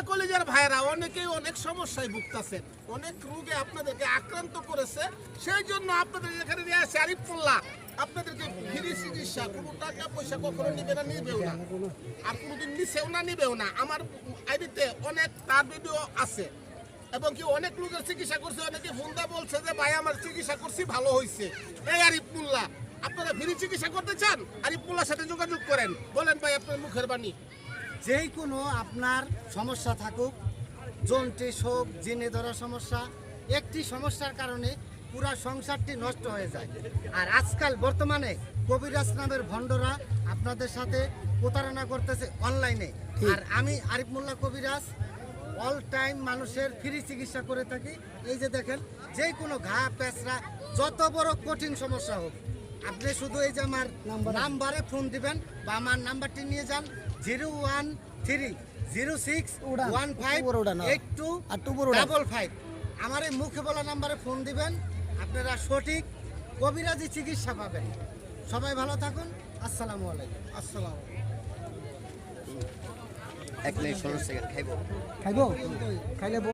কলেজের ভাইরা অনেকেই অনেক সমস্যায় ভুগতেছেন, অনেক রোগে আপনাদেরকে আক্রান্ত করেছে। সেই জন্য আপনাদের এখানে নিয়ে আসে আরিফুল্লাহ আপনাদেরকে ফ্রি চিকিৎসা, কোনো টাকা পয়সা কখনো নিবে না, নিবেও না, আর কোনোদিন নিছেও না, নিবেও না। আমার আইডিতে অনেক তার ভিডিও আছে এবং কি অনেক লোকের চিকিৎসা করছে। অনেকে ফোন দিয়ে বলছে যে ভাই আমার চিকিৎসা করছি, ভালো হয়েছে। এই আরিফুল্লাহ, আপনারা ফ্রি চিকিৎসা করতে চান, আরিফুল্লাহর সাথে যোগাযোগ করেন। বলেন ভাই আপনার মুখের বাণী। যেই কোনো আপনার সমস্যা থাকুক, জন্ডিস হোক, জিনে ধরা সমস্যা, একটি সমস্যার কারণে পুরা সংসারটি নষ্ট হয়ে যায়। আর আজকাল বর্তমানে কবিরাজ নামের ভণ্ডরা আপনাদের সাথে প্রতারণা করতেছে অনলাইনে। আর আমি আরিফ মোল্লা কবিরাজ অল টাইম মানুষের ফ্রি চিকিৎসা করে থাকি। এই যে দেখেন, যে কোনো ঘা পেঁচড়া, যত বড় কঠিন সমস্যা হোক, আপনি শুধু এই যে আমার নাম্বারে ফোন দিবেন বা আমার নাম্বারটি নিয়ে যান 01306158255। আমার এই মুখে বলা নাম্বারে ফোন দিবেন, আপনারা সঠিক কবিরাজি চিকিৎসা পাবেন। সবাই ভালো থাকুন, আসসালামু আলাইকুম। আসসালাম। 1 মিনিট 16 সেকেন্ড খাইবো খাইলে